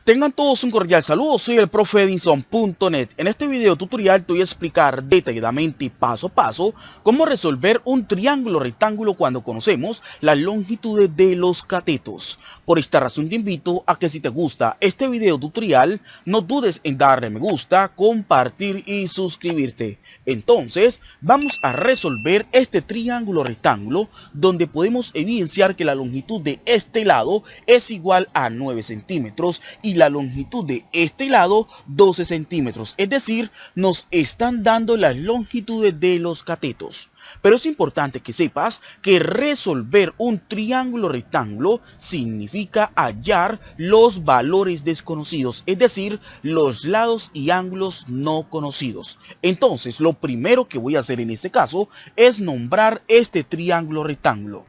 Tengan todos un cordial saludo, soy el profe Edinson.net. En este video tutorial te voy a explicar detalladamente y paso a paso cómo resolver un triángulo rectángulo cuando conocemos las longitudes de los catetos. Por esta razón te invito a que si te gusta este video tutorial, no dudes en darle me gusta, compartir y suscribirte. Entonces, vamos a resolver este triángulo rectángulo donde podemos evidenciar que la longitud de este lado es igual a 9 centímetros y la longitud de este lado 12 centímetros. Es decir, nos están dando las longitudes de los catetos. Pero es importante que sepas que resolver un triángulo rectángulo significa hallar los valores desconocidos, es decir, los lados y ángulos no conocidos. Entonces, lo primero que voy a hacer en este caso es nombrar este triángulo rectángulo.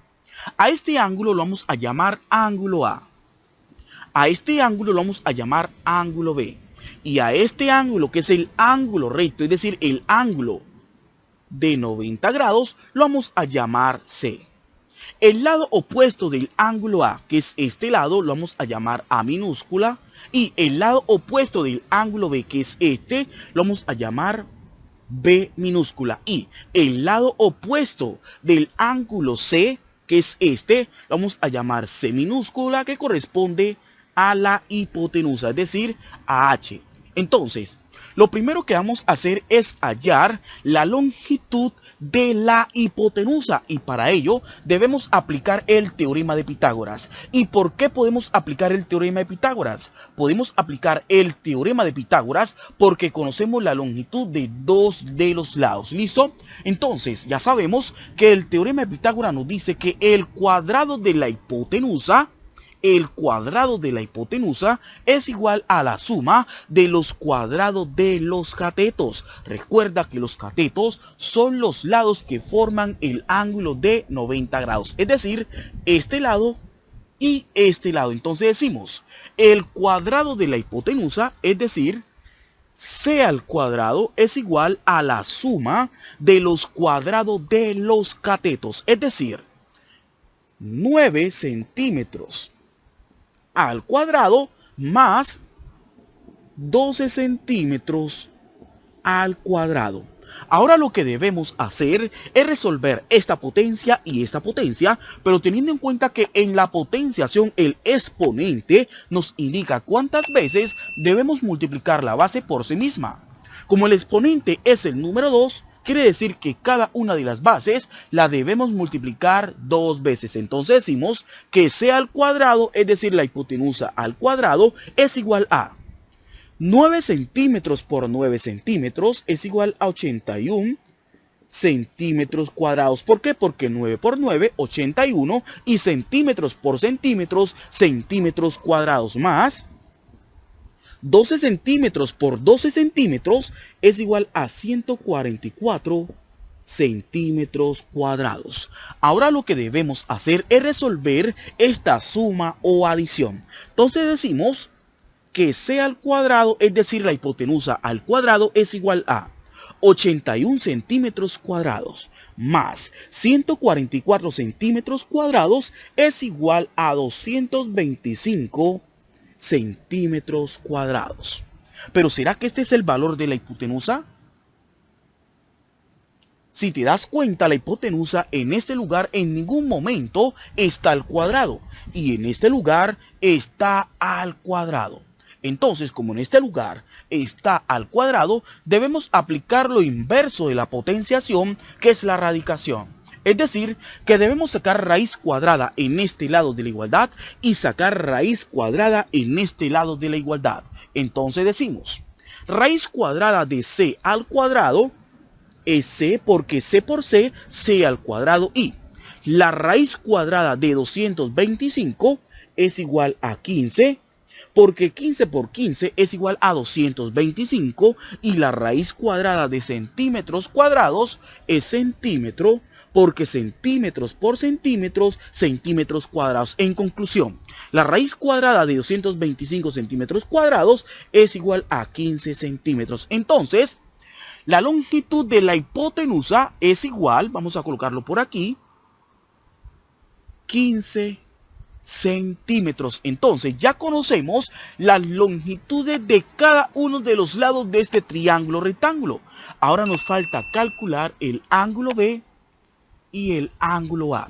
A este ángulo lo vamos a llamar ángulo A. A este ángulo lo vamos a llamar ángulo B. Y a este ángulo, que es el ángulo recto, es decir, el ángulo de 90 grados, lo vamos a llamar C. El lado opuesto del ángulo A, que es este lado, lo vamos a llamar A minúscula. Y el lado opuesto del ángulo B, que es este, lo vamos a llamar B minúscula. Y el lado opuesto del ángulo C, que es este, lo vamos a llamar C minúscula, que corresponde a la hipotenusa, es decir, a H. Entonces, lo primero que vamos a hacer es hallar la longitud de la hipotenusa y para ello debemos aplicar el teorema de Pitágoras. ¿Y por qué podemos aplicar el teorema de Pitágoras? Podemos aplicar el teorema de Pitágoras porque conocemos la longitud de dos de los lados. ¿Listo? Entonces ya sabemos que el teorema de Pitágoras nos dice que el cuadrado de la hipotenusa es igual a la suma de los cuadrados de los catetos. Recuerda que los catetos son los lados que forman el ángulo de 90 grados, es decir, este lado y este lado. Entonces decimos, el cuadrado de la hipotenusa, es decir, C al cuadrado es igual a la suma de los cuadrados de los catetos, es decir, 9 centímetros al cuadrado más 12 centímetros al cuadrado. Ahora lo que debemos hacer es resolver esta potencia y esta potencia, pero teniendo en cuenta que en la potenciación el exponente nos indica cuántas veces debemos multiplicar la base por sí misma. Como el exponente es el número 2, quiere decir que cada una de las bases la debemos multiplicar 2 veces. Entonces decimos que C al cuadrado, es decir, la hipotenusa al cuadrado, es igual a 9 centímetros por 9 centímetros es igual a 81 centímetros cuadrados. ¿Por qué? Porque 9 por 9, 81, y centímetros por centímetros, centímetros cuadrados, más 12 centímetros por 12 centímetros es igual a 144 centímetros cuadrados. Ahora lo que debemos hacer es resolver esta suma o adición. Entonces decimos que C al cuadrado, es decir, la hipotenusa al cuadrado, es igual a 81 centímetros cuadrados más 144 centímetros cuadrados es igual a 225 centímetros cuadrados. Pero ¿será que este es el valor de la hipotenusa? Si te das cuenta, la hipotenusa en este lugar en ningún momento está al cuadrado y en este lugar está al cuadrado. Entonces, como en este lugar está al cuadrado, debemos aplicar lo inverso de la potenciación, que es la radicación. Es decir, que debemos sacar raíz cuadrada en este lado de la igualdad y sacar raíz cuadrada en este lado de la igualdad. Entonces decimos, raíz cuadrada de C al cuadrado es C porque C por C, C al cuadrado, y la raíz cuadrada de 225 es igual a 15 porque 15 por 15 es igual a 225 y la raíz cuadrada de centímetros cuadrados es centímetro porque centímetros por centímetros, centímetros cuadrados. En conclusión, la raíz cuadrada de 225 centímetros cuadrados es igual a 15 centímetros. Entonces, la longitud de la hipotenusa es igual, vamos a colocarlo por aquí, 15 centímetros. Entonces ya conocemos las longitudes de cada uno de los lados de este triángulo rectángulo. Ahora nos falta calcular el ángulo B y el ángulo A.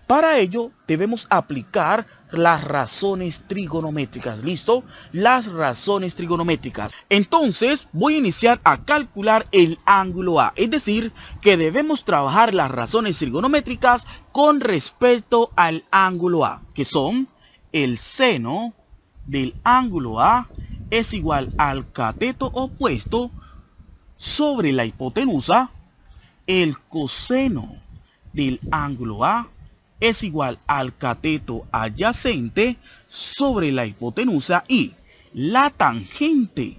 Para ello debemos aplicar las razones trigonométricas. ¿Listo? Las razones trigonométricas. Entonces voy a iniciar a calcular el ángulo A. Es decir, que debemos trabajar las razones trigonométricas con respecto al ángulo A, que son el seno del ángulo A es igual al cateto opuesto sobre la hipotenusa. El coseno del ángulo A es igual al cateto adyacente sobre la hipotenusa, y la tangente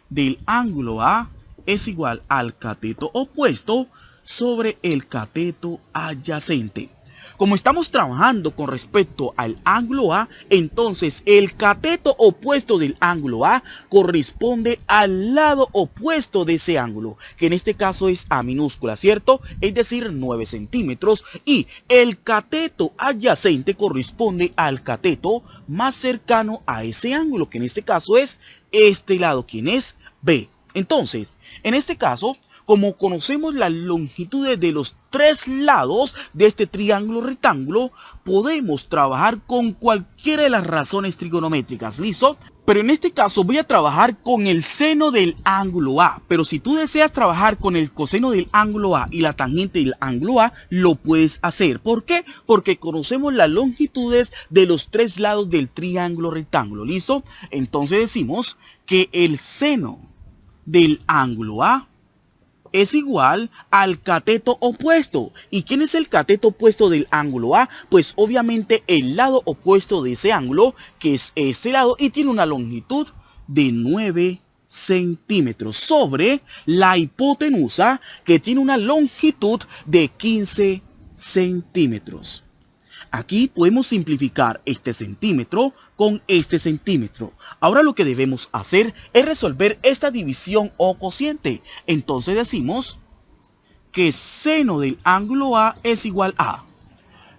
del ángulo A es igual al cateto opuesto sobre el cateto adyacente. Como estamos trabajando con respecto al ángulo A, entonces el cateto opuesto del ángulo A corresponde al lado opuesto de ese ángulo, que en este caso es A minúscula, ¿cierto? Es decir, 9 centímetros. Y el cateto adyacente corresponde al cateto más cercano a ese ángulo, que en este caso es este lado, quien es B. Entonces, en este caso, como conocemos las longitudes de los tres lados de este triángulo rectángulo, podemos trabajar con cualquiera de las razones trigonométricas. ¿Listo? Pero en este caso voy a trabajar con el seno del ángulo A. Pero si tú deseas trabajar con el coseno del ángulo A y la tangente del ángulo A, lo puedes hacer. ¿Por qué? Porque conocemos las longitudes de los tres lados del triángulo rectángulo. ¿Listo? Entonces decimos que el seno del ángulo A es igual al cateto opuesto. ¿Y quién es el cateto opuesto del ángulo A? Pues obviamente el lado opuesto de ese ángulo, que es este lado, y tiene una longitud de 9 centímetros sobre la hipotenusa, que tiene una longitud de 15 centímetros. Aquí podemos simplificar este centímetro con este centímetro. Ahora lo que debemos hacer es resolver esta división o cociente. Entonces decimos que seno del ángulo A es igual a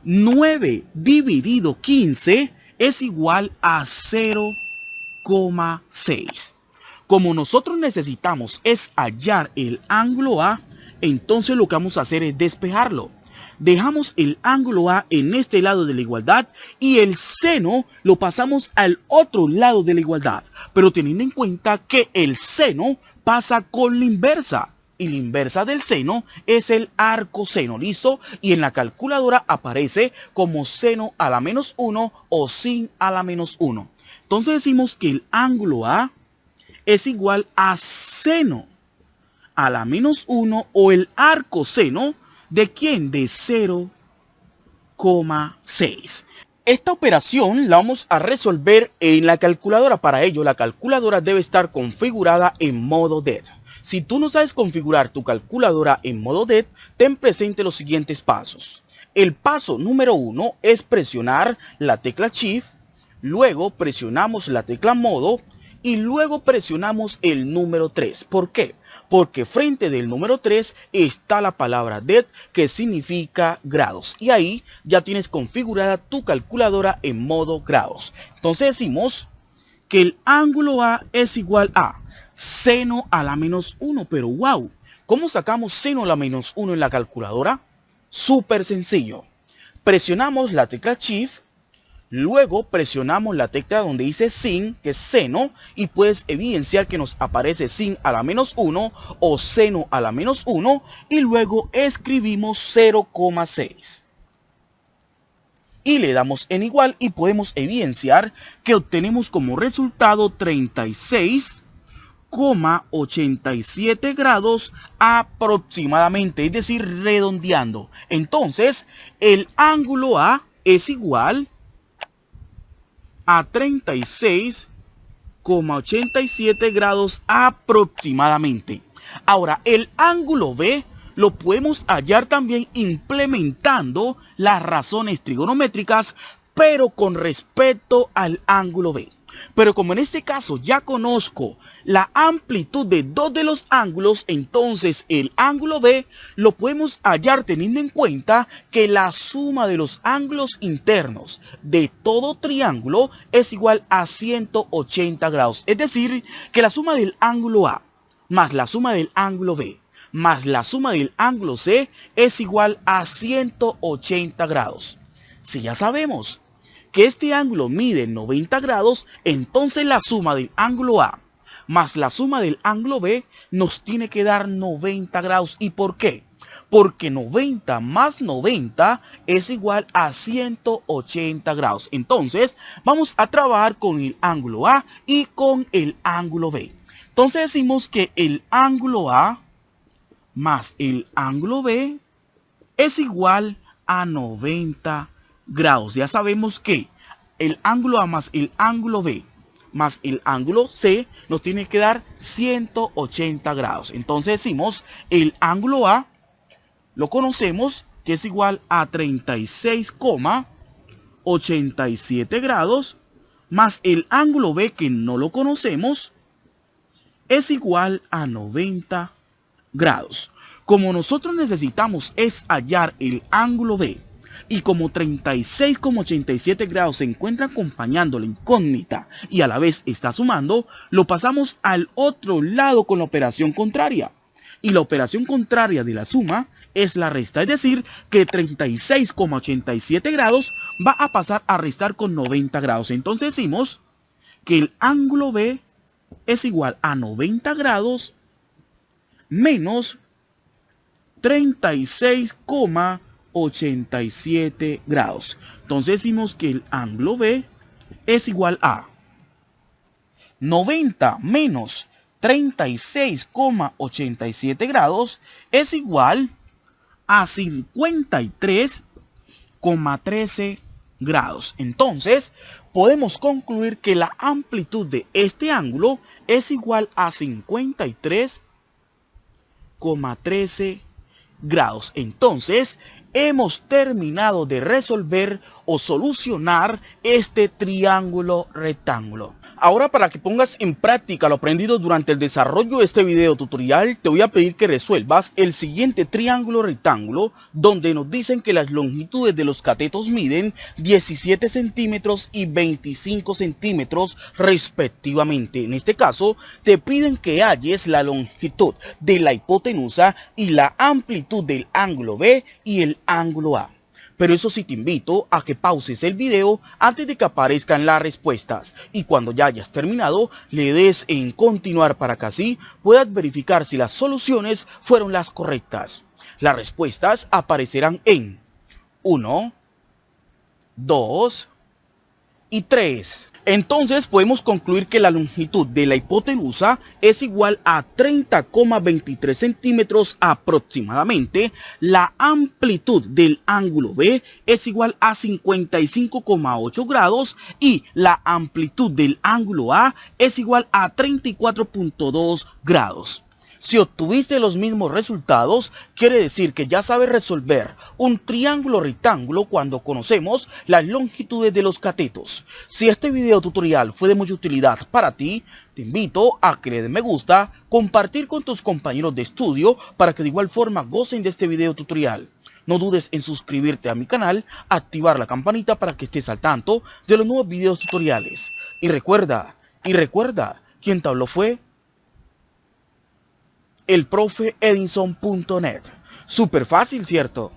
9 dividido 15 es igual a 0,6. Como nosotros necesitamos es hallar el ángulo A, entonces lo que vamos a hacer es despejarlo. Dejamos el ángulo A en este lado de la igualdad y el seno lo pasamos al otro lado de la igualdad. Pero teniendo en cuenta que el seno pasa con la inversa. Y la inversa del seno es el arcoseno. ¿Listo? Y en la calculadora aparece como seno a la menos 1 o sin a la menos 1. Entonces decimos que el ángulo A es igual a seno a la menos 1 o el arcoseno. ¿De quién? De 0,6. Esta operación la vamos a resolver en la calculadora. Para ello, la calculadora debe estar configurada en modo DET. Si tú no sabes configurar tu calculadora en modo DET, ten presente los siguientes pasos. El paso número 1 es presionar la tecla Shift, luego presionamos la tecla Modo y luego presionamos el número 3. ¿Por qué? Porque frente del número 3 está la palabra DET, que significa grados. Y ahí ya tienes configurada tu calculadora en modo grados. Entonces decimos que el ángulo A es igual a seno a la menos 1. Pero wow, ¿cómo sacamos seno a la menos 1 en la calculadora? Súper sencillo. Presionamos la tecla Shift. Luego presionamos la tecla donde dice sin, que es seno, y puedes evidenciar que nos aparece sin a la menos 1 o seno a la menos 1, y luego escribimos 0,6. Y le damos en igual y podemos evidenciar que obtenemos como resultado 36,87 grados aproximadamente, es decir, redondeando. Entonces, el ángulo A es igual a 36,87 grados aproximadamente. Ahora, el ángulo B lo podemos hallar también implementando las razones trigonométricas, pero con respecto al ángulo B. Pero como en este caso ya conozco la amplitud de dos de los ángulos, entonces el ángulo B lo podemos hallar teniendo en cuenta que la suma de los ángulos internos de todo triángulo es igual a 180 grados. Es decir, que la suma del ángulo A más la suma del ángulo B más la suma del ángulo C es igual a 180 grados. Si ya sabemos que este ángulo mide 90 grados, entonces la suma del ángulo A más la suma del ángulo B nos tiene que dar 90 grados. ¿Y por qué? Porque 90 más 90 es igual a 180 grados. Entonces vamos a trabajar con el ángulo A y con el ángulo B. Entonces decimos que el ángulo A más el ángulo B es igual a 90 grados. Ya sabemos que el ángulo A más el ángulo B más el ángulo C nos tiene que dar 180 grados. Entonces decimos el ángulo A lo conocemos que es igual a 36,87 grados más el ángulo B que no lo conocemos es igual a 90 grados. Como nosotros necesitamos es hallar el ángulo B y como 36,87 grados se encuentra acompañando la incógnita y a la vez está sumando, lo pasamos al otro lado con la operación contraria. Y la operación contraria de la suma es la resta, es decir, que 36,87 grados va a pasar a restar con 90 grados. Entonces decimos que el ángulo B es igual a 90 grados menos 36,87 grados. Entonces decimos que el ángulo B es igual a 90 menos 36,87 grados es igual a 53,13 grados. Entonces podemos concluir que la amplitud de este ángulo es igual a 53,13 grados. Entonces hemos terminado de resolver o solucionar este triángulo rectángulo. Ahora, para que pongas en práctica lo aprendido durante el desarrollo de este video tutorial, te voy a pedir que resuelvas el siguiente triángulo rectángulo, donde nos dicen que las longitudes de los catetos miden 17 centímetros y 25 centímetros respectivamente. En este caso, te piden que halles la longitud de la hipotenusa y la amplitud del ángulo B y el ángulo A. Pero eso sí, te invito a que pauses el video antes de que aparezcan las respuestas y cuando ya hayas terminado le des en continuar para que así puedas verificar si las soluciones fueron las correctas. Las respuestas aparecerán en 1, 2 y 3. Entonces podemos concluir que la longitud de la hipotenusa es igual a 30,23 centímetros aproximadamente. La amplitud del ángulo B es igual a 55,8 grados y la amplitud del ángulo A es igual a 34,2 grados. Si obtuviste los mismos resultados, quiere decir que ya sabes resolver un triángulo rectángulo cuando conocemos las longitudes de los catetos. Si este video tutorial fue de mucha utilidad para ti, te invito a que le des me gusta, compartir con tus compañeros de estudio para que de igual forma gocen de este video tutorial. No dudes en suscribirte a mi canal, activar la campanita para que estés al tanto de los nuevos videos tutoriales. Y recuerda, quien te habló fue el profe Edinson.net. Súper fácil, ¿cierto?